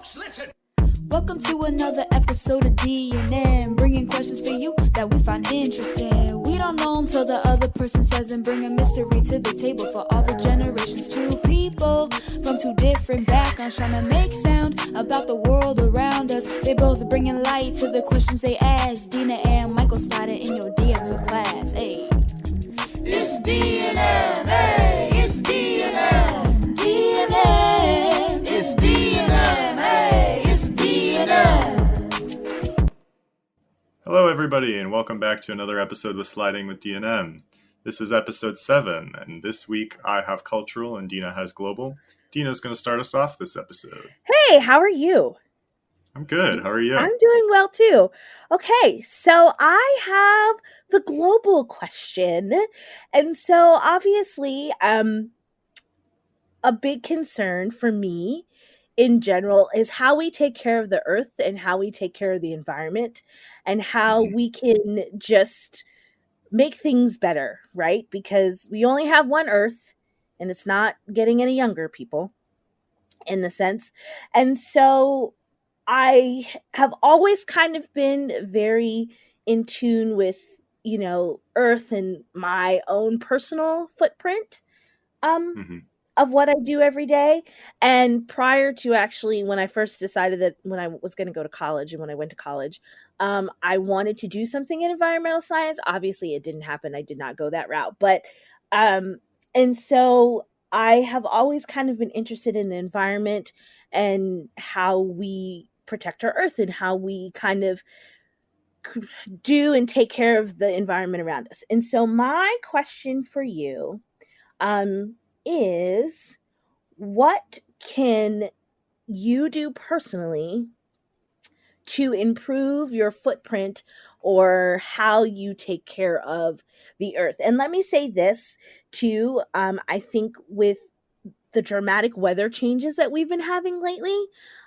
Folks, listen. Welcome to another episode of D&M, bringing questions for you that we find interesting. We don't know until the other person says them, bring a mystery to the table for all the generations. Two people from two different backgrounds trying to make sound about the world around us. They both bringing light to the questions they ask. Dina and Michael sliding in your DMs with class. Hey, it's D&M. Hey, it's D&M. D&M. It's D&M. Hey, it's D&M. Hello everybody and welcome back to another episode with Sliding with D&M. This is episode 7 and this week I have cultural and Dina has global. Dina's going to start us off this episode. Hey, how are you? I'm good. How are you? I'm doing well too. Okay, so I have the global question. And so obviously, a big concern for me in general is how we take care of the earth and how we take care of the environment and how we can just make things better, right? Because we only have one earth and it's not getting any younger, people, in the sense. And so I have always kind of been very in tune with, earth and my own personal footprint. Of what I do every day. And prior to actually, when I first decided that when I was going to go to college and when I went to college, I wanted to do something in environmental science. Obviously, it didn't happen. I did not go that route. But, and so I have always kind of been interested in the environment and how we protect our earth and how we kind of do and take care of the environment around us. And so my question for you, is what can you do personally to improve your footprint or how you take care of the earth? And let me say this too, I think with the dramatic weather changes that we've been having lately,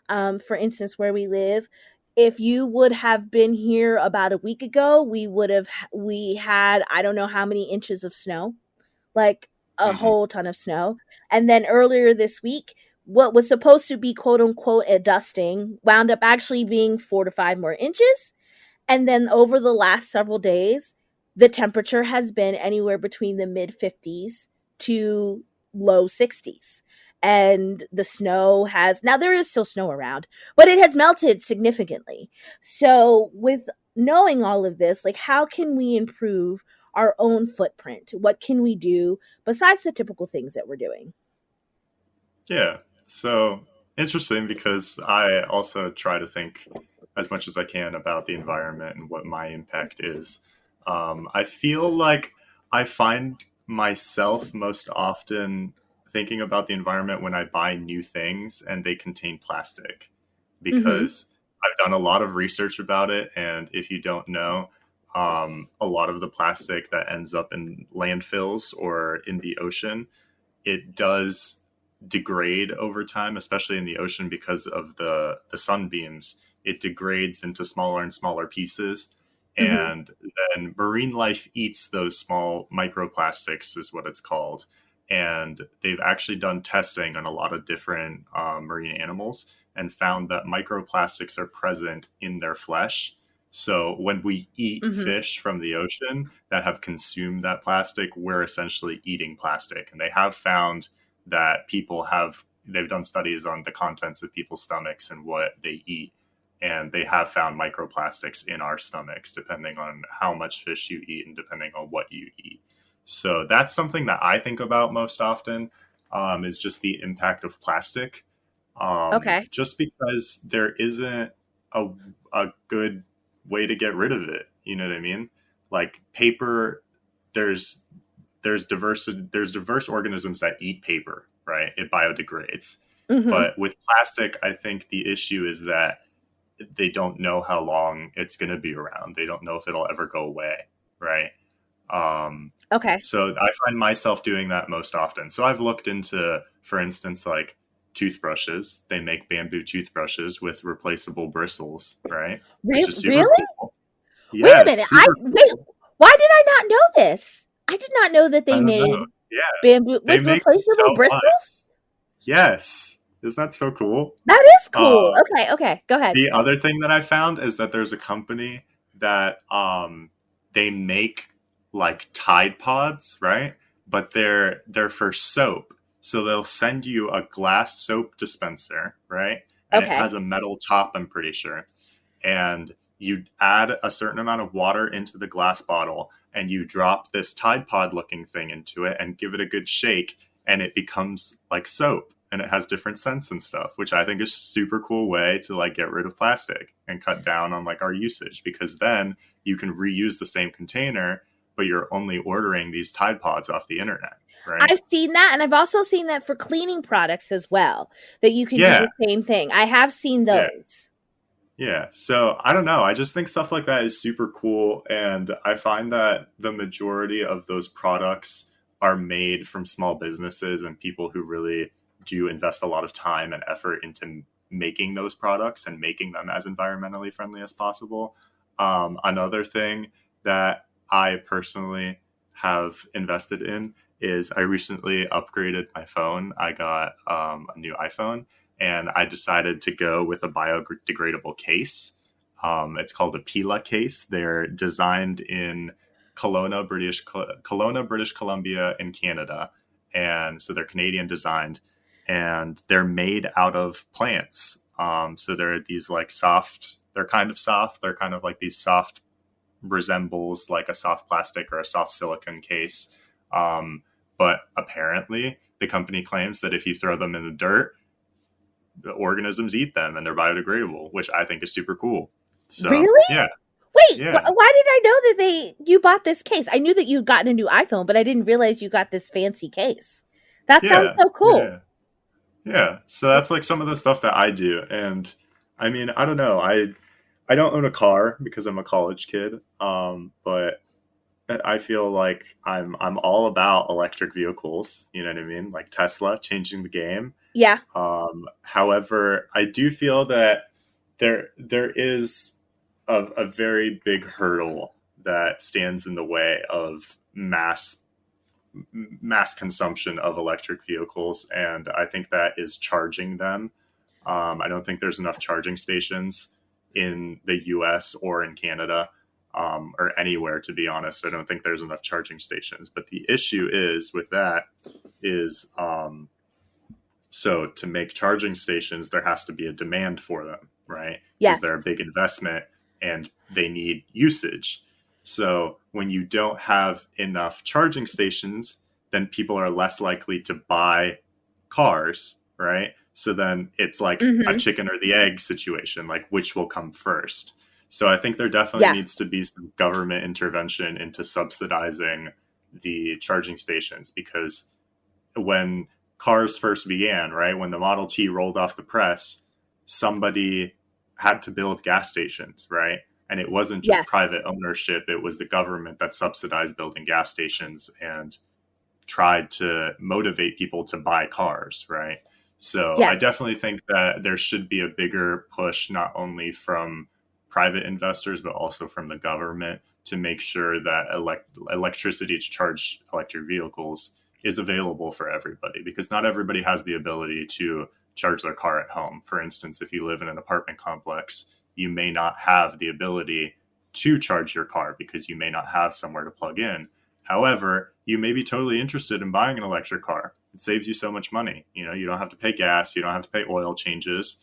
for instance, where we live, if you would have been here about a week ago, we had, I don't know how many inches of snow, like a whole ton of snow. And then earlier this week, what was supposed to be quote unquote a dusting wound up actually being 4 to 5 more inches. And then over the last several days, the temperature has been anywhere between the mid 50s to low 60s. And the snow now there is still snow around, but it has melted significantly. So with knowing all of this, like, how can we improve our own footprint? What can we do besides the typical things that we're doing? Yeah, so interesting because I also try to think as much as I can about the environment and what my impact is. I feel like I find myself most often thinking about the environment when I buy new things and they contain plastic because I've done a lot of research about it. And if you don't know, a lot of the plastic that ends up in landfills or in the ocean, it does degrade over time, especially in the ocean because of the sunbeams. It degrades into smaller and smaller pieces. And then marine life eats those small microplastics is what it's called. And they've actually done testing on a lot of different marine animals and found that microplastics are present in their flesh. So when we eat fish from the ocean that have consumed that plastic, we're essentially eating plastic. And they have found that they've done studies on the contents of people's stomachs and what they eat. And they have found microplastics in our stomachs, depending on how much fish you eat and depending on what you eat. So that's something that I think about most often, is just the impact of plastic. Just because there isn't a good way to get rid of it. You know what I mean? Like paper, there's diverse organisms that eat paper, right? It biodegrades. But with plastic, I think the issue is that they don't know how long it's going to be around. They don't know if it'll ever go away, right? So I find myself doing that most often. So I've looked into, for instance, like toothbrushes. They make bamboo toothbrushes with replaceable bristles, right? Really? Cool. Wait a minute. Why did I not know this? I did not know that they made bamboo with replaceable bristles. Yes. Isn't that so cool? That is cool. Uh, Okay, go ahead. the other thing that I found is that there's a company that they make like Tide Pods, right? But they're for soap. So they'll send you a glass soap dispenser, right? And it Okay. has a metal top, I'm pretty sure. And you add a certain amount of water into the glass bottle and you drop this Tide Pod looking thing into it and give it a good shake and it becomes like soap and it has different scents and stuff, which I think is super cool way to like get rid of plastic and cut down on like our usage, because then you can reuse the same container, but you're only ordering these Tide Pods off the internet, right? I've seen that, and I've also seen that for cleaning products as well, that you can do Yeah, the same thing. I have seen yeah. those. Yeah, so I don't know. I just think stuff like that is super cool. And I find that the majority of those products are made from small businesses and people who really do invest a lot of time and effort into making those products and making them as environmentally friendly as possible. Another thing that I personally have invested in is I recently upgraded my phone. I got a new iPhone and I decided to go with a biodegradable case. It's called a Pila case. They're designed in Kelowna, British Columbia, in Canada, and so they're Canadian designed, and they're made out of plants. So they're these like soft. They're kind of soft. They're kind of like these soft, resembles like a soft plastic or a soft silicone case. But apparently, the company claims that if you throw them in the dirt, the organisms eat them and they're biodegradable, which I think is super cool. So Really? yeah, Wait, yeah, why did I know that you bought this case? I knew that you'd gotten a new iPhone, but I didn't realize you got this fancy case. That sounds yeah, so cool. yeah, yeah. So that's like some of the stuff that I do, and I mean, I don't know, I don't own a car because I'm a college kid, but I feel like I'm all about electric vehicles. You know what I mean? Like Tesla changing the game. Yeah. However, I do feel that there is a very big hurdle that stands in the way of mass consumption of electric vehicles, and I think that is charging them. I don't think there's enough charging stations in the U.S. or in Canada, or anywhere, to be honest. I don't think there's enough charging stations. But the issue is with that is so to make charging stations, there has to be a demand for them, right? Because Yes. they're a big investment and they need usage. So when you don't have enough charging stations, then people are less likely to buy cars, right? So then it's like a Mm-hmm. chicken or the egg situation, like which will come first. So I think there definitely Yeah. needs to be some government intervention into subsidizing the charging stations, because when cars first began, right, when the Model T rolled off the press, somebody had to build gas stations, right? And it wasn't just Yes. private ownership, it was the government that subsidized building gas stations and tried to motivate people to buy cars, right? So I Yes. definitely think that there should be a bigger push, not only from private investors, but also from the government, to make sure that electricity to charge electric vehicles is available for everybody, because not everybody has the ability to charge their car at home. For instance, if you live in an apartment complex, you may not have the ability to charge your car because you may not have somewhere to plug in. However, you may be totally interested in buying an electric car. It saves you so much money. You know, you don't have to pay gas, you don't have to pay oil changes.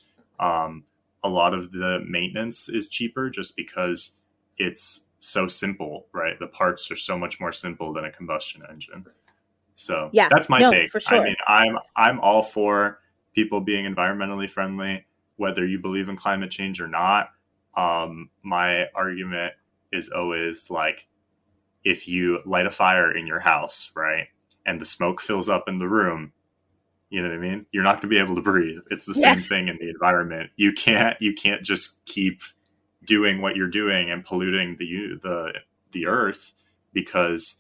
A lot of the maintenance is cheaper just because it's so simple, right? The parts are so much more simple than a combustion engine. So Yeah. that's my No, take. for sure. I mean, I'm all for people being environmentally friendly, whether you believe in climate change or not. My argument is always like, if you light a fire in your house, right, and the smoke fills up in the room, you know what I mean? You're not going to be able to breathe. It's the Yeah. same thing in the environment. You can't just keep doing what you're doing and polluting the earth, because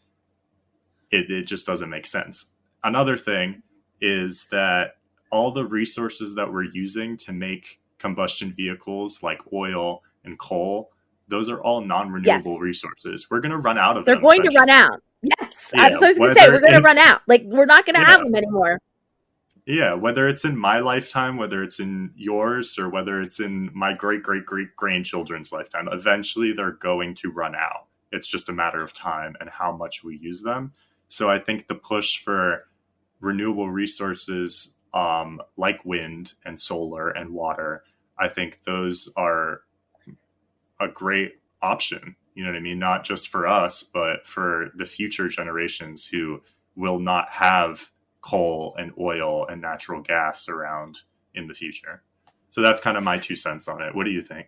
it just doesn't make sense. Another thing is that all the resources that we're using to make combustion vehicles, like oil and coal, those are all non-renewable Yes. resources. We're going to run out of They're them going to eventually. run out. Yes. Yeah, So I was going to say, whether we're going to run it's out. Like, we're not going to have yeah, them anymore. Yeah, whether it's in my lifetime, whether it's in yours, or whether it's in my great great great grandchildren's lifetime, eventually they're going to run out. It's just a matter of time and how much we use them. So I think the push for renewable resources, like wind and solar and water, I think those are a great option. You know what I mean? Not just for us, but for the future generations who will not have coal and oil and natural gas around in the future. So that's kind of my 2 cents on it. What do you think?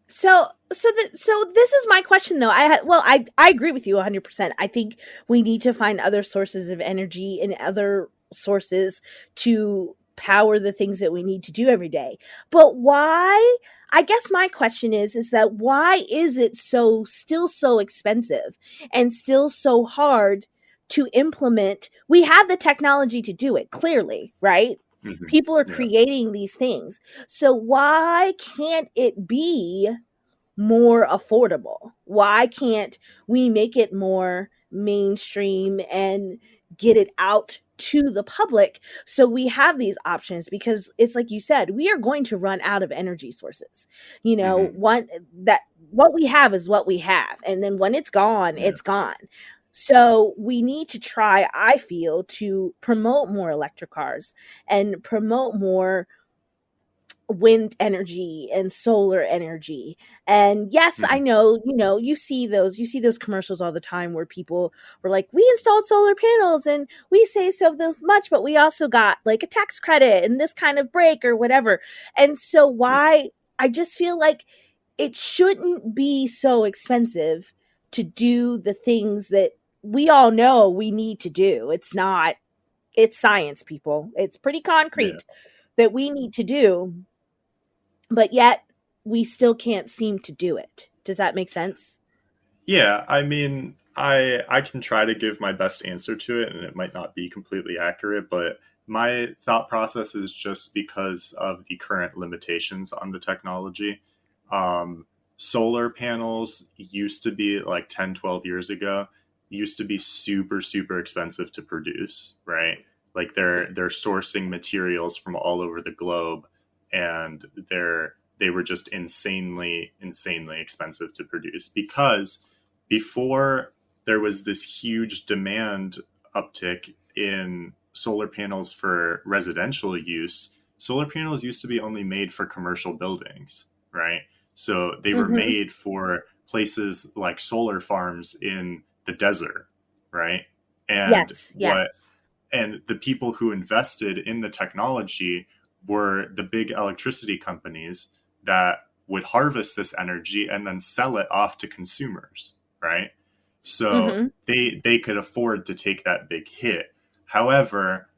So this is my question though. I agree with you 100%. I think we need to find other sources of energy and other sources to power the things that we need to do every day. But why? I guess my question is that why is it still so expensive and still so hard to implement? We have the technology to do it, clearly, right? Mm-hmm. People are Yeah. creating these things. So why can't it be more affordable? Why can't we make it more mainstream and get it out to the public so we have these options? Because it's like you said, we are going to run out of energy sources. You know, Mm-hmm. one that what we have is what we have, and then when it's gone, Yeah. it's gone. So we need to try, I feel, to promote more electric cars and promote more wind energy and solar energy. And yes, I Mm-hmm. know, you see those commercials all the time where people were like, we installed solar panels and we say so this much, but we also got like a tax credit and this kind of break or whatever. And so Yeah. why I just feel like it shouldn't be so expensive to do the things that we all know we need to do. It's science, people. It's pretty Yeah. concrete that we need to do, but yet we still can't seem to do it. Does that make sense? Yeah, I mean, I can try to give my best answer to it, and it might not be completely accurate, but my thought process is just because of the current limitations on the technology. Um, Solar panels used to be like 10, 12 years ago, used to be super, super expensive to produce, right? Like they're sourcing materials from all over the globe, and they were just insanely, insanely expensive to produce because before there was this huge demand uptick in solar panels for residential use, solar panels used to be only made for commercial buildings, right? So they were Mm-hmm. made for places like solar farms in the desert, right? And Yes. Yes. what and the people who invested in the technology were the big electricity companies that would harvest this energy and then sell it off to consumers, right? So Mm-hmm. they could afford to take that big hit. However,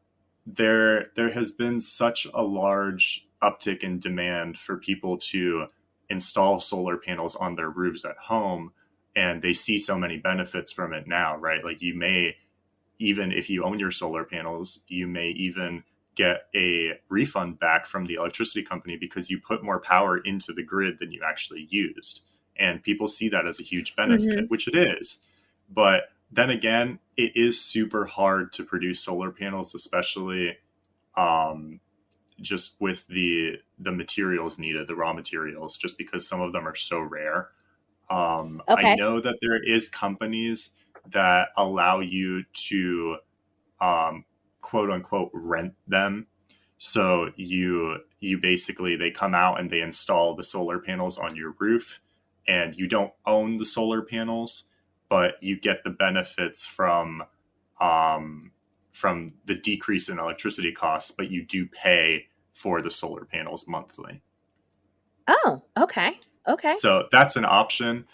there has been such a large uptick in demand for people to install solar panels on their roofs at home, and they see so many benefits from it now, right? Like you may, even if you own your solar panels, you may even get a refund back from the electricity company because you put more power into the grid than you actually used. And people see that as a huge benefit, Mm-hmm. which it is. But then again, it is super hard to produce solar panels, especially um, just with the materials needed, the raw materials, just because some of them are so rare. I Okay. know that there is companies that allow you to um, quote unquote rent them. So you basically, they come out and they install the solar panels on your roof, and you don't own the solar panels, but you get the benefits um, from the decrease in electricity costs, but you do pay for the solar panels monthly. Oh, okay. Okay. So that's an option.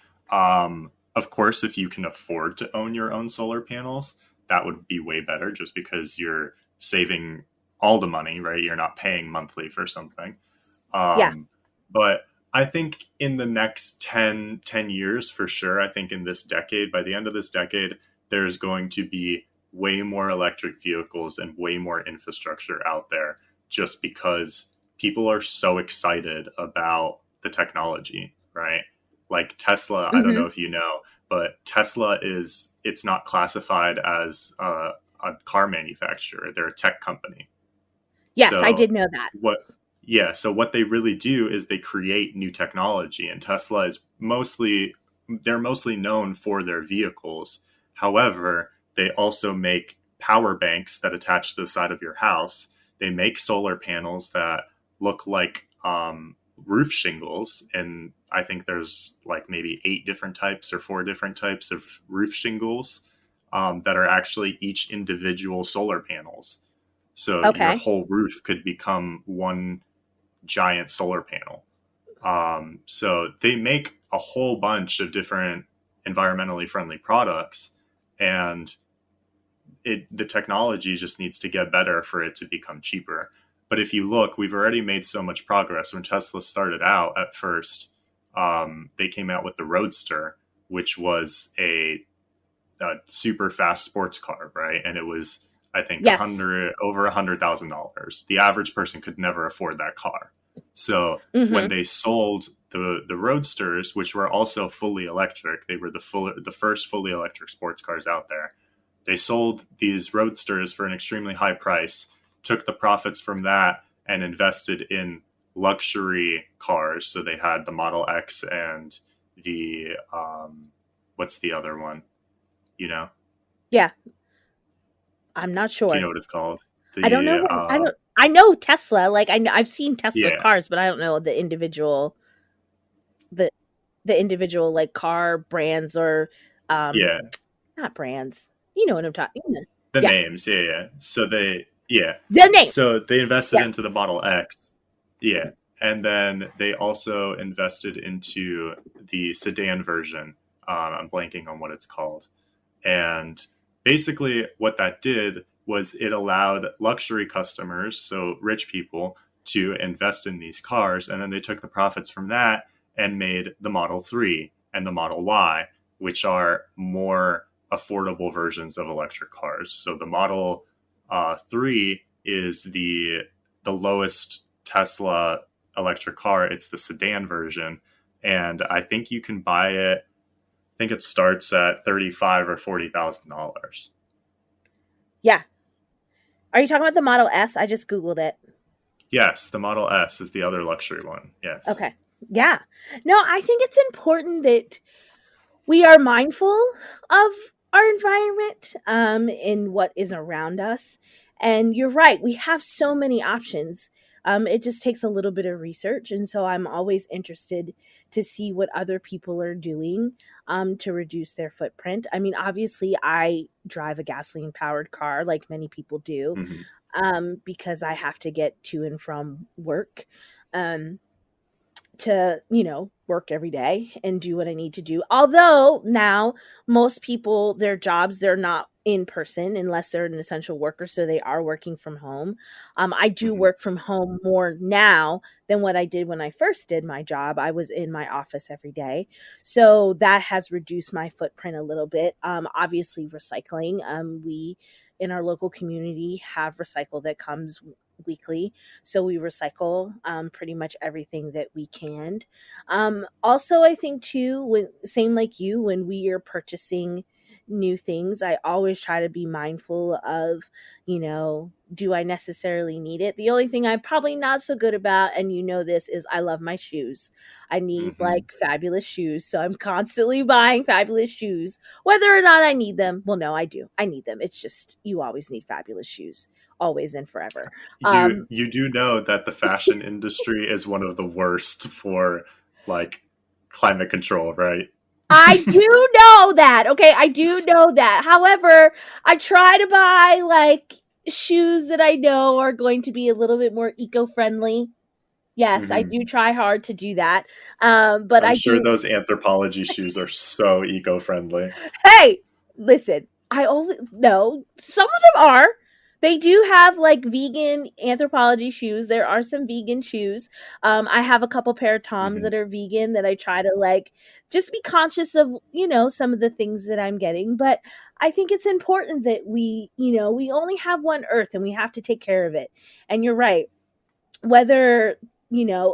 Of course, if you can afford to own your own solar panels, that would be way better just because you're saving all the money, right? You're not paying monthly for something. Yeah. Um, but I think in the next 10 years, for sure, I think in this decade, by the end of this decade, there's going to be way more electric vehicles and way more infrastructure out there just because people are so excited about the technology, right? Like Tesla, I don't know Mm-hmm. if you know, but Tesla it's not classified as a car manufacturer. They're a tech company. Yes, I So did know that. what yeah, so what they really do is they create new technology, and Tesla is mostly they're mostly known for their vehicles. However, they also make power banks that attach to the side of your house. They make solar panels that look like roof shingles, and I think there's like maybe 8 different types or 4 different types of roof shingles that are actually each individual solar panels. So your Okay. whole roof could become one giant solar panel. So they make a whole bunch of different environmentally friendly products, and the technology just needs to get better for it to become cheaper. But if you look, we've already made so much progress. When Tesla started out at first, they came out with the Roadster, which was a super fast sports car, right? And it was, I think, Yes. over $100,000. The average person could never afford that car. So when Mm-hmm. they sold the Roadsters, which were also fully electric, they were the first fully electric sports cars out there. They sold these Roadsters for an extremely high price, took the profits from that, and invested in luxury cars. So they had the Model X and the what's the other one? You know, Yeah. I'm not do you know sure. what it's called? I don't know The what I don't I know Tesla. Like I've seen Tesla yeah, cars, but I don't know the the individual like car brands or um yeah, not brands. You know what I'm talking. the Yeah. names, yeah. The names. So they invested Yeah. into the Model X, yeah, and then they also invested into the sedan version. I'm blanking on what it's called, and basically what that did was it allowed luxury customers, so rich people, to invest in these cars, and then they took the profits from that and made the Model 3 and the Model Y, which are more affordable versions of electric cars. So the Model 3 is the lowest Tesla electric car. It's the sedan version, and I think you can buy it. I think it starts at $35,000 or $40,000. Yeah. Are you talking about the Model S? I just googled it. Yes, the Model S is the other luxury one. Yes. Okay. Yeah. No, I think it's important that we are mindful of our environment and what is around us. And you're right, we have so many options. It just takes a little bit of research. And so I'm always interested to see what other people are doing to reduce their footprint. I mean, obviously, I drive a gasoline powered car like many people do Hmm. because I have to get to and from work. Um, to work every day and do what I need to do, although now most people, their jobs, they're not in person unless they're an essential worker, so they are working from home. I do Hmm. work from home more now than what I did when I first did my job. I was in my office every day, so that has reduced my footprint a little bit. Obviously recycling, we in our local community have recycle that comes weekly, so we recycle pretty much everything that we can. Also, I think too, when same like you, when we are purchasing new things, I always try to be mindful of, do I necessarily need it? The only thing I'm probably not so good about, and this, is I love my shoes. I need Hmm. like fabulous shoes, so I'm constantly buying fabulous shoes, whether or not I need them. Well, no, I do. I need them. It's just you always need fabulous shoes, always and forever. You Um, you do know that the fashion industry is one of the worst for like climate control, right? I do know that. Okay, I do know that. However, I try to buy like shoes that I know are going to be a little bit more eco-friendly. Yes, I Hmm. do try hard to do that. But I'm I sure do. those anthropology shoes are so eco-friendly. Hey, listen, I only no, some of them are. They do have like vegan anthropology shoes. There are some vegan shoes. I have a couple pair of Toms Hmm. that are vegan that I try to like just be conscious of, some of the things that I'm getting. But I think it's important that we only have one earth and we have to take care of it. And you're right. Whether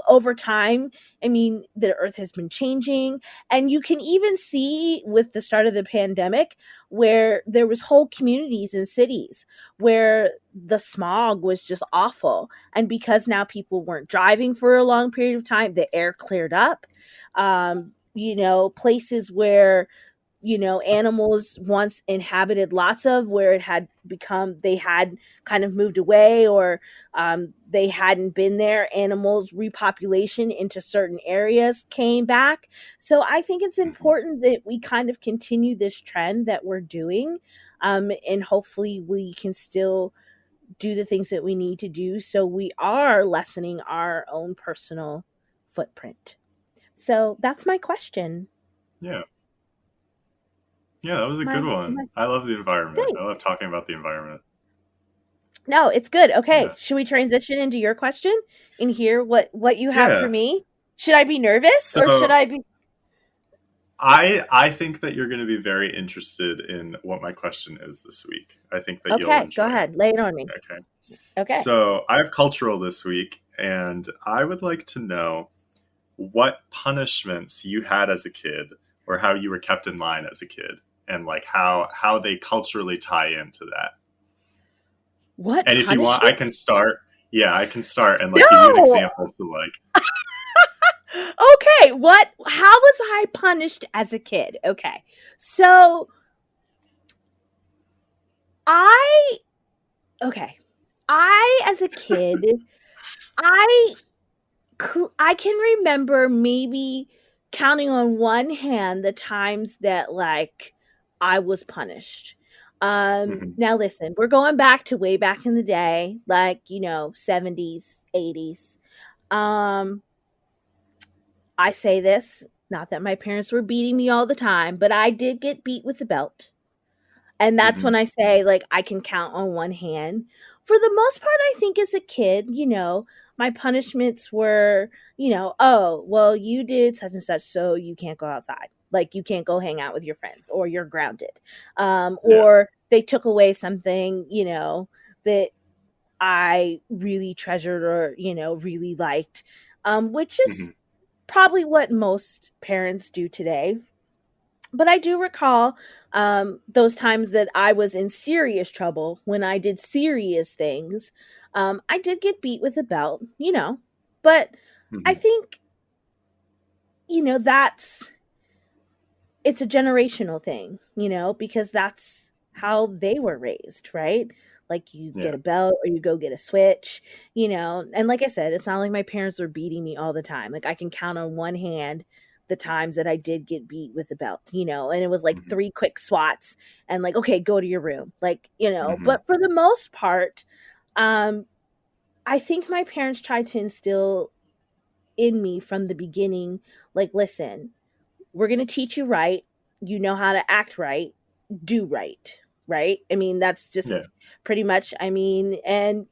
over time, I mean, the earth has been changing. And you can even see with the start of the pandemic where there was whole communities and cities where the smog was just awful. And because now people weren't driving for a long period of time, the air cleared up. Places where animals once inhabited lots of, where it had become, they had kind of moved away, or they hadn't been there, animals repopulation into certain areas came back. So I think it's important that we kind of continue this trend that we're doing, and hopefully we can still do the things that we need to do so we are lessening our own personal footprint. So that's my question. Yeah. Yeah, that was a good My one. I love the environment. thing. I love talking about the environment. No, it's good. Okay, Yeah. should we transition into your question and hear what you have for Yeah. me? Should I be nervous or should So I be? I think that you're going to be very interested in what my question is this week. I think that you'll Okay, enjoy go it. ahead. Lay it on me. Okay. Okay. So I have cultural this week, and I would like to know what punishments you had as a kid, or how you were kept in line as a kid, and like how they culturally tie into that. What And if you want, I punishment? can start. Yeah, I can start and like give you an No. example to like. Okay, how was I punished as a kid? Okay. So I okay. I as a kid, I I can remember maybe counting on one hand the times that like I was punished. Mhm, Now listen, we're going back to way back in the day, like, 70s, 80s. Um I say this, not that my parents were beating me all the time, but I did get beat with a belt. And that's mhm, when I say, like, I can count on one hand. For the most part, I think as a kid, my punishments were, oh, well, you did such and such, so you can't go outside. Like, you can't go hang out with your friends, or you're grounded. yeah, Or they took away something, that I really treasured or, really liked, which is mhm, probably what most parents do today. But I do recall those times that I was in serious trouble when I did serious things. I did get beat with a belt, but I mhm, think, that's it's a generational thing, because that's how they were raised, right? Like you get yeah, a belt or you go get a switch, and like I said, it's not like my parents were beating me all the time. Like I can count on one hand the times that I did get beat with a belt, and it was like mhm, three quick swats and like, okay, go to your room. Like, mhm, but for the most part, um, I think my parents tried to instill in me from the beginning, like, listen, we're going to teach you right. You know how to act right, do right. Right. I mean, that's just yeah, pretty much, I mean, and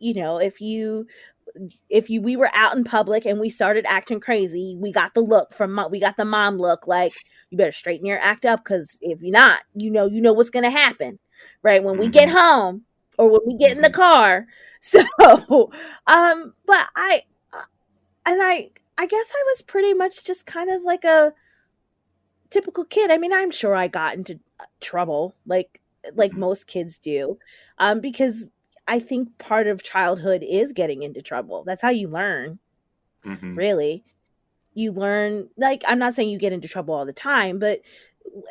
we were out in public and we started acting crazy, we got the look we got the mom look, like, you better straighten your act up. Cause if you're not, what's going to happen. Right. When we get mhm, home or when we get in the mhm, car. So, but I guess I was pretty much just kind of like a typical kid. I mean, I'm sure I got into trouble like mhm, most kids do, because I think part of childhood is getting into trouble. That's how you learn, mhm, really. You learn, like, I'm not saying you get into trouble all the time, but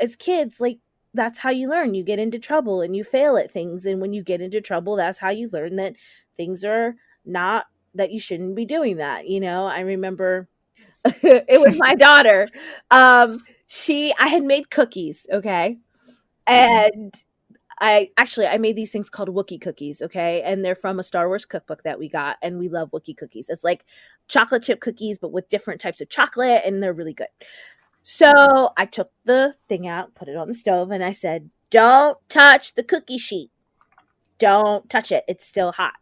as kids, like, that's how you learn. You get into trouble and you fail at things, and when you get into trouble, that's how you learn that things are not, that you shouldn't be doing that. I remember it was my daughter. I had made cookies, okay? mhm, And I made these things called Wookie cookies, okay? And they're from a Star Wars cookbook that we got, and we love Wookie cookies. It's like chocolate chip cookies, but with different types of chocolate, and they're really good. mhm, So I took the thing out, put it on the stove, and I said, "Don't touch the cookie sheet. Don't touch it. It's still hot."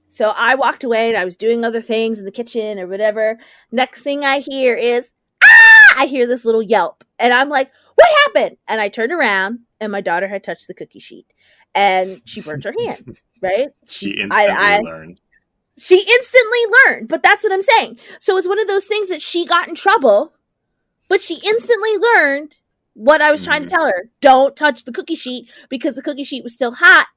So I walked away and I was doing other things in the kitchen or whatever. Next thing I hear is, ah! I hear this little yelp. And I'm like, what happened? And I turned around and my daughter had touched the cookie sheet and she burnt her hand, right? She instantly I learned. She instantly learned, but that's what I'm saying. So it's one of those things that she got in trouble, but she instantly learned what I was trying to Hmm. tell her. Don't touch the cookie sheet because the cookie sheet was still hot.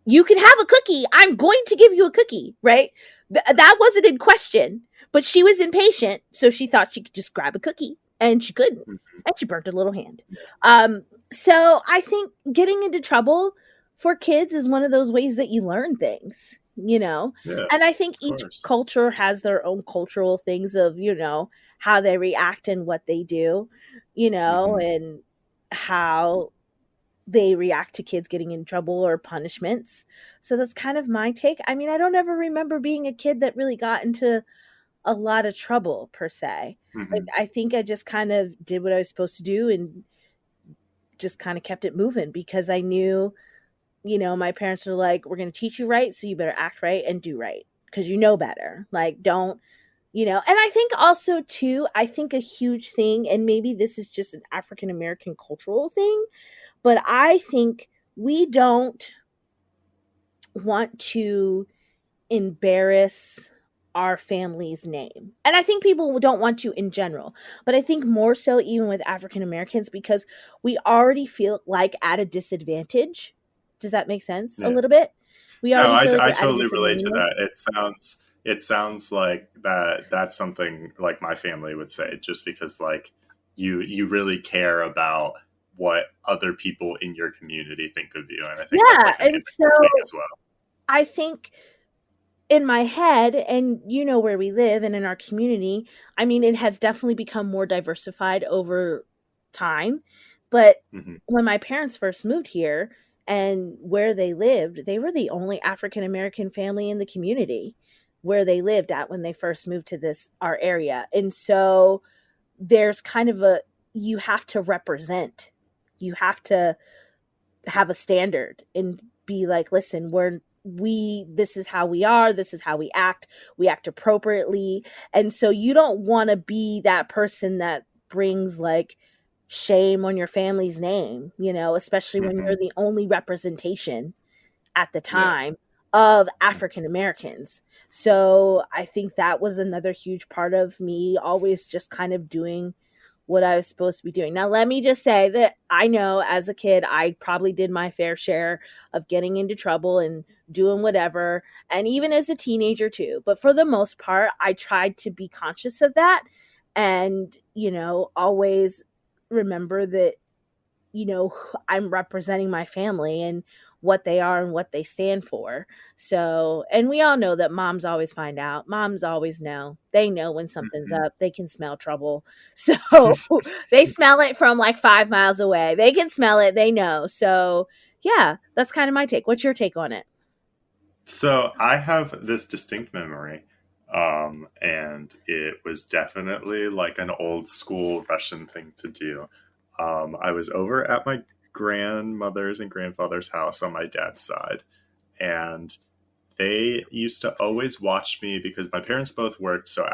You can have a cookie. I'm going to give you a cookie, right? That wasn't in question, but she was impatient, so she thought she could just grab a cookie, and she couldn't, and she burnt her little hand. Um, so I think getting into trouble for kids is one of those ways that you learn things, Yeah, and I think of each course. culture has their own cultural things of, how they react and what they do, Hmm. and how they react to kids getting in trouble or punishments. So that's kind of my take. I mean, I don't ever remember being a kid that really got into a lot of trouble per se. Like, Hmm. I think I just kind of did what I was supposed to do and just kind of kept it moving because I knew, my parents were like, we're going to teach you right. So you better act right and do right because you know better. Like, don't, and I think also, too, I think a huge thing, and maybe this is just an African American cultural thing, but I think we don't want to embarrass our family's name. And I think people don't want to in general, but I think more so even with African Americans because we already feel like at a disadvantage. Does that make sense a Yeah. little bit? We No, already feel like I we're at a totally relate to disadvantage. that. It sounds like that's something like my family would say, just because like you really care about what other people in your community think of you, and I think that's Yeah, like an and immigrant thing so as well. I think in my head, and where we live and in our community, I mean, it has definitely become more diversified over time. But Hmm. when my parents first moved here and where they lived, they were the only African American family in the community where they lived at when they first moved to this our area. And so there's kind of you have to represent. You have to have a standard and be like, listen, this is how we are, this is how we act appropriately. And so you don't want to be that person that brings like shame on your family's name, especially when Hmm. you're the only representation at the Yeah. time of African Americans. So I think that was another huge part of me always just kind of doing what I was supposed to be doing. Now, let me just say that I know as a kid, I probably did my fair share of getting into trouble and doing whatever, and even as a teenager too. But for the most part, I tried to be conscious of that and, always remember that, I'm representing my family and what they are and what they stand for. So, and we all know that moms always find out. Moms always know. They know when something's Hmm. up. They can smell trouble. So they smell it from like 5 miles away. They can smell it. They know. So, yeah, that's kind of my take. What's your take on it? So I have this distinct memory, and it was definitely like an old school Russian thing to do. I was over at my grandmother's and grandfather's house on my dad's side, and they used to always watch me because my parents both worked. So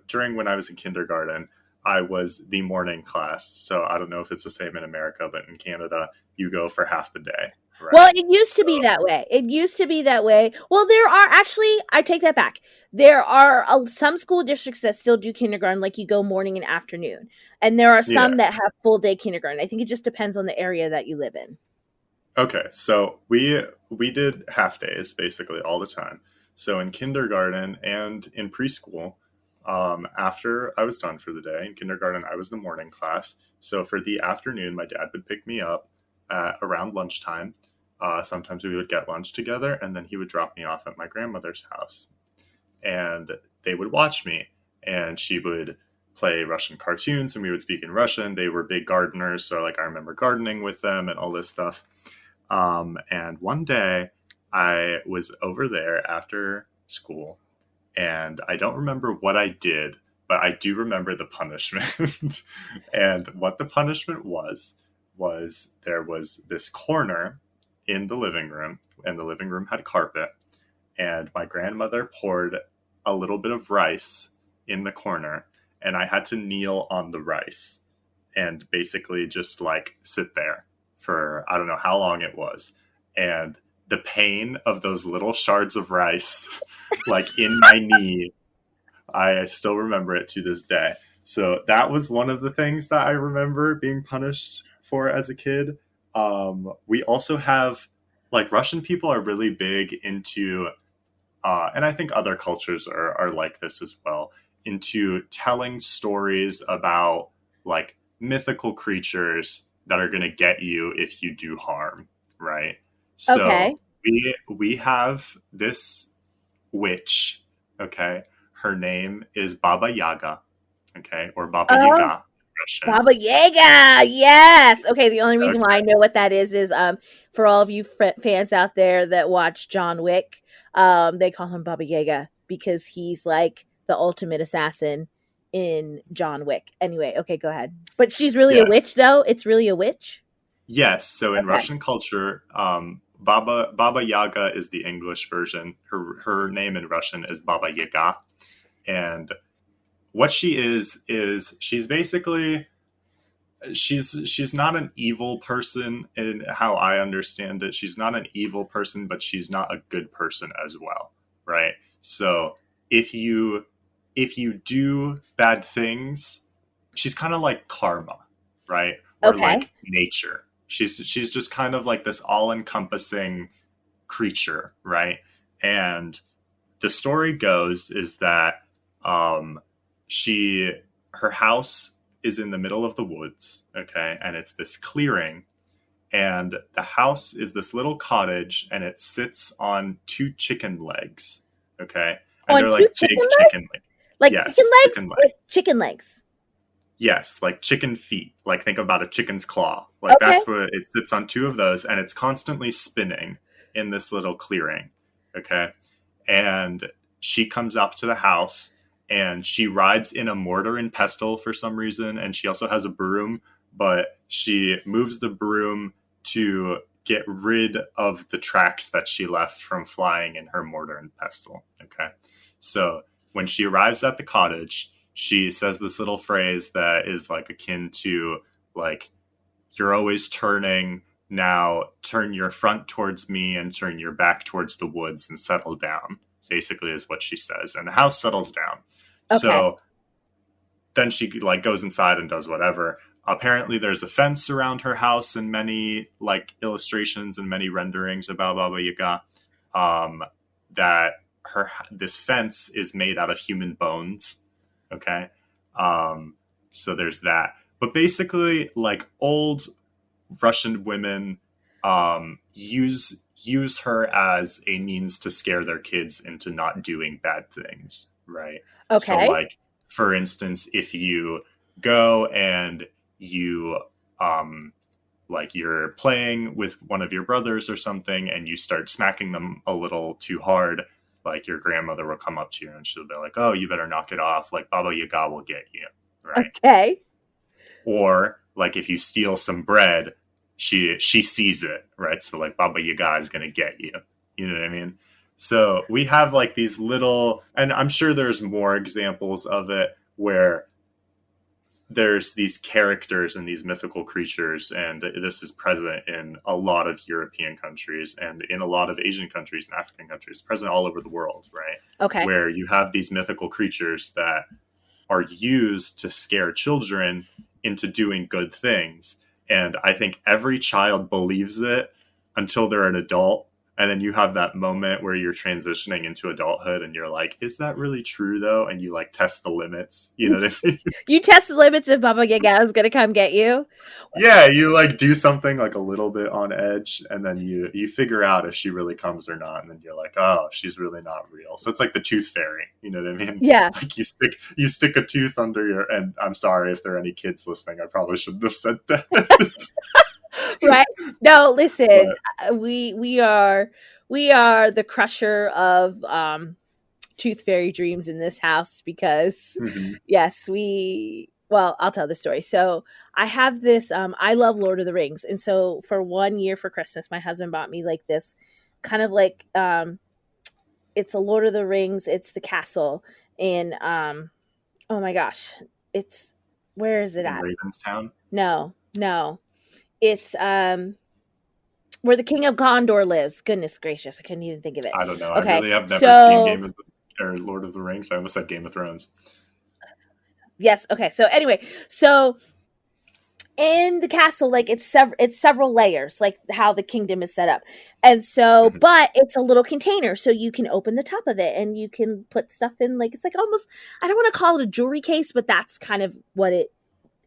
during when I was in kindergarten, I was the morning class. So I don't know if it's the same in America, but in Canada, you go for half the day, Well, right? it used to So be that way. It used to be that way. Well, there are actually, I take that back. There are some school districts that still do kindergarten, like you go morning and afternoon. And there are yeah. some that have full day kindergarten. I think it just depends on the area that you live in. Okay, so we did half days basically all the time. So in kindergarten and in preschool, after I was done for the day in kindergarten, I was the morning class. So for the afternoon, my dad would pick me up around lunchtime. Sometimes we would get lunch together, and then he would drop me off at my grandmother's house, and they would watch me, and she would play Russian cartoons, and we would speak in Russian. They were big gardeners, so like I remember gardening with them and all this stuff. And one day I was over there after school, and I don't remember what I did, but I do remember the punishment. And what the punishment was there was this corner in the living room, and the living room had carpet, and my grandmother poured a little bit of rice in the corner, and I had to kneel on the rice and basically just like sit there for I don't know how long it was. And the pain of those little shards of rice, like in my knee, I still remember it to this day. So that was one of the things that I remember being punished for as a kid. We also have, like, Russian people are really big into, and I think other cultures are like this as well, into telling stories about, like, mythical creatures that are going to get you if you do harm, right? Okay. So we have this witch, okay? Her name is Baba Yaga, okay? Or Baba Oh, Yaga in Russian. Baba Yaga. Yes. Okay. The only reason why I Okay. know what that is for all of you fans out there that watch John Wick, they call him Baba Yaga because he's like the ultimate assassin in John Wick. Anyway, okay, go ahead. But she's really a witch, Yes. though. It's really a witch. Yes. So in Okay. Russian culture, Baba Yaga is the English version. Her name in Russian is Baba Yaga, and what she is she's basically, she's not an evil person in how I understand it. She's not an evil person, but she's not a good person as well, right? So if you if you do bad things, she's kind of like karma, right? Or Okay. like nature. She's just kind of like this all-encompassing creature, right? And the story goes is that um, she her house is in the middle of the woods, okay, and it's this clearing, and the house is this little cottage, and it sits on two chicken legs, okay, and On they're two like chicken big legs? chicken legs. Like chicken Yes, legs? chicken legs. Like chicken legs. Yes, like chicken feet. Like think about a chicken's claw. Like Okay. that's what it sits on, two of those, and it's constantly spinning in this little clearing. Okay. And she comes up to the house and she rides in a mortar and pestle for some reason. And she also has a broom, but she moves the broom to get rid of the tracks that she left from flying in her mortar and pestle. Okay. So when she arrives at the cottage, she says this little phrase that is like akin to, like, you're always turning, now turn your front towards me and turn your back towards the woods and settle down, basically is what she says, and the house settles down. Okay. So then she like goes inside and does whatever. Apparently there's a fence around her house and many like illustrations and many renderings about Baba Yaga, that her this fence is made out of human bones, okay. um, so there's that, but basically like old Russian women use her as a means to scare their kids into not doing bad things, right? So, Okay. like, for instance, if you go and you like you're playing with one of your brothers or something and you start smacking them a little too hard, like your grandmother will come up to you and she'll be like, "Oh, you better knock it off, like Baba Yaga will get you," right? Okay. Or like if you steal some bread, she sees it, right? So like Baba Yaga is gonna get you. You know what I mean? So we have like these little, and I'm sure there's more examples of it where there's these characters and these mythical creatures, and this is present in a lot of European countries and in a lot of Asian countries and African countries, present all over the world, right? Okay. Where you have these mythical creatures that are used to scare children into doing good things. And I think every child believes it until they're an adult. And then you have that moment where you're transitioning into adulthood and you're like, is that really true though? And you like test the limits. You know what I mean? You test the limits if Baba Yaga is going to come get you. Yeah, you like do something like a little bit on edge and then you figure out if she really comes or not, and then you're like, oh, she's really not real. So it's like the tooth fairy, you know what I mean? Yeah. Like you stick a tooth under your, and I'm sorry if there are any kids listening, I probably shouldn't have said that. Right. No, listen. But We are the crusher of tooth fairy dreams in this house because mhm. yes, well, I'll tell the story. So I have this I love Lord of the Rings, and so for 1 year for Christmas my husband bought me like this kind of like it's a Lord of the Rings, it's the castle, and oh my gosh, it's where is it In at? Ravenstown. No, it's where the king of Gondor lives. Goodness gracious, I couldn't even think of it. I don't know. I Okay, really have never seen so Game of or Lord of the Rings. I almost said Game of Thrones. yes, okay. So anyway, so in the castle, like it's several layers, like how the kingdom is set up. And so, Mhm. but it's a little container, so you can open the top of it and you can put stuff in, like it's like almost, I don't want to call it a jewelry case, but that's kind of what it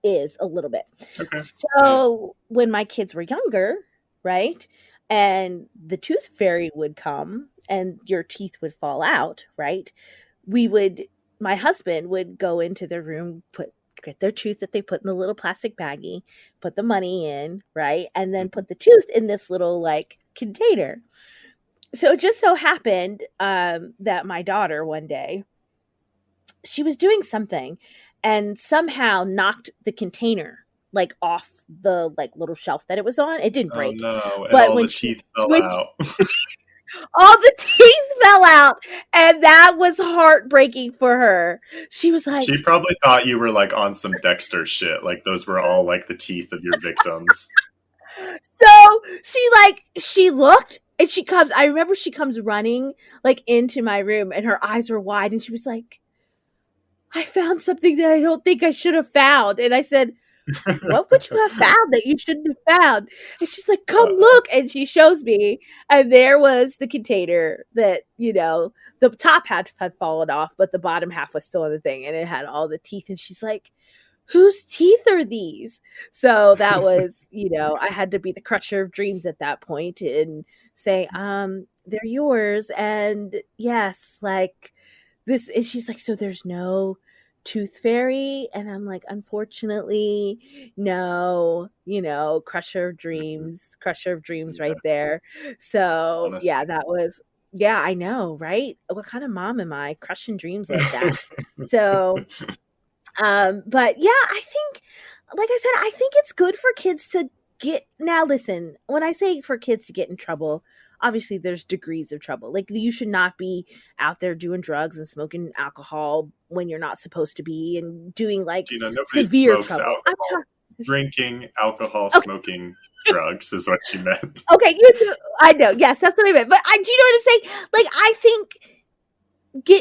is a little bit. Okay. Yeah. So when my kids were younger, right, and the tooth fairy would come and your teeth would fall out, right, we would my husband would go into their room, get their tooth that they put in the little plastic baggie, put the money in, right, and then Mhm. put the tooth in this little like container. So it just so happened that my daughter one day, she was doing something and somehow knocked the container like off the like little shelf that it was on. It didn't Oh break, no! And but all the teeth fell when out. all the teeth fell out, and that was heartbreaking for her. She was She like, probably thought you were like on some Dexter shit. Like those were all like the teeth of your victims. so she looked and she comes, I remember she comes running like into my room and her eyes were wide and she was like, I found something that I don't think I should have found. And I said, what would you have found that you shouldn't have found? And she's like, come Uh, look. And she shows me. And there was the container that, the top had fallen off, but the bottom half was still in the thing. And it had all the teeth. And she's like, whose teeth are these? So that was, I had to be the crusher of dreams at that point and say, they're yours. And yes, like this. And she's like, so there's no tooth fairy? And I'm like, unfortunately, no, crusher of dreams yeah, right there. So yeah, honestly. that was, yeah, I know, right? What kind of mom am I, crushing dreams like that? So but yeah, I think, like I said, I think it's good for kids to get, now listen, when I say for kids to get in trouble, obviously there's degrees of trouble. Like you should not be out there doing drugs and smoking alcohol when you're not supposed to be and doing like Gina, nobody severe smokes trouble. I'm alcohol. talking, Drinking, alcohol, okay, smoking, drugs is what she meant. okay, I know, yes, that's what I meant. But do you know what I'm saying? Like I think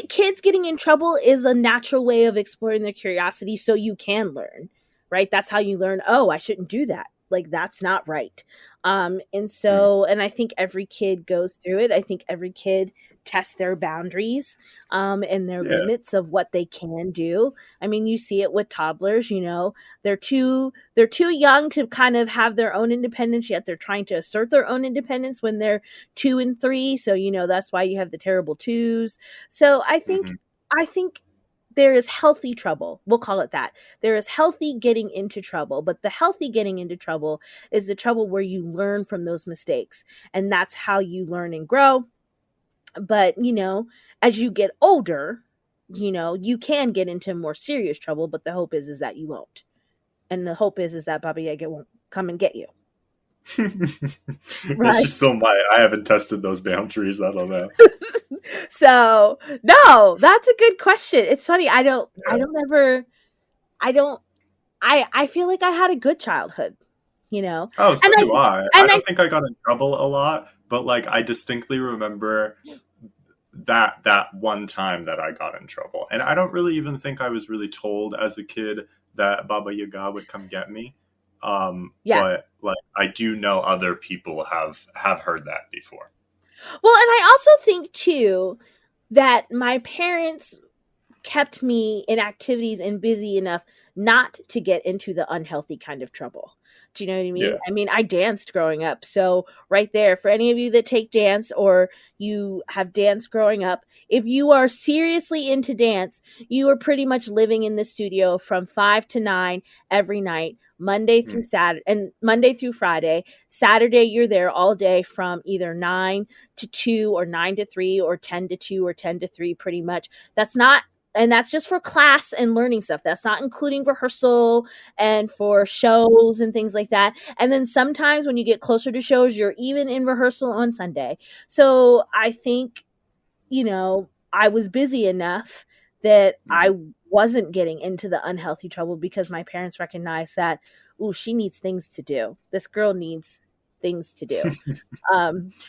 kids getting in trouble is a natural way of exploring their curiosity so you can learn, right? That's how you learn, oh, I shouldn't do that, like that's not right. And Mm, so, and I think every kid goes through it. I think every kid tests their boundaries and their yeah. limits of what they can do. I mean, you see it with toddlers, they're too young to kind of have their own independence, yet they're trying to assert their own independence when they're 2 and 3. So that's why you have the terrible twos. So Hmm. I think there is healthy trouble. We'll call it that. There is healthy getting into trouble, but the healthy getting into trouble is the trouble where you learn from those mistakes. And that's how you learn and grow. But, as you get older, you can get into more serious trouble, but the hope is that you won't. And the hope is that Baba Yaga won't come and get you. Well, she Right. still might. I haven't tested those boundaries. I don't know. So no, that's a good question. It's funny. I Yeah. don't ever, I don't, I feel like I had a good childhood, and Oh, so I, do I. I and I, don't think I got in trouble a lot, but like I distinctly remember that one time that I got in trouble. And I don't really even think I was really told as a kid that Baba Yaga would come get me. yeah. But like I do know other people have heard that before. Well, and I also think too that my parents kept me in activities and busy enough not to get into the unhealthy kind of trouble. Do you know what I mean? Yeah. I mean, I danced growing up. So, right there, for any of you that take dance or you have danced growing up, if you are seriously into dance, you are pretty much living in the studio from 5 to 9 every night. Monday through Mm, Saturday and Monday through Friday. Saturday, you're there all day from either 9 to 2 or 9 to 3 or 10 to 2 or 10 to 3, pretty much. That's not, and that's just for class and learning stuff. That's not including rehearsal and for shows and things like that. And then sometimes when you get closer to shows, you're even in rehearsal on Sunday. So I think, I was busy enough that I mhm. wasn't getting into the unhealthy trouble because my parents recognized that, oh, she needs things to do. This girl needs things to do.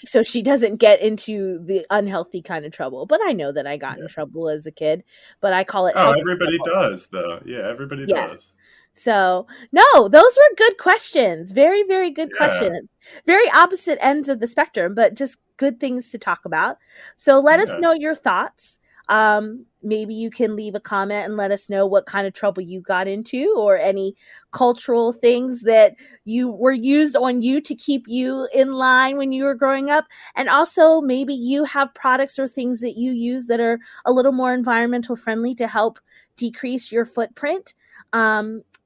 So she doesn't get into the unhealthy kind of trouble. But I know that I got in trouble as a kid, but I call it Oh, healthy everybody trouble. does, though. Yeah, everybody Yeah. does. So, no, those were good questions. Very, very good Yeah, questions. Very opposite ends of the spectrum, but just good things to talk about. So, let us yeah. know your thoughts. Maybe you can leave a comment and let us know what kind of trouble you got into, or any cultural things that you were used on you to keep you in line when you were growing up. And also, maybe you have products or things that you use that are a little more environmental friendly to help decrease your footprint.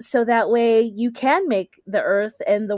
So that way you can make the earth and the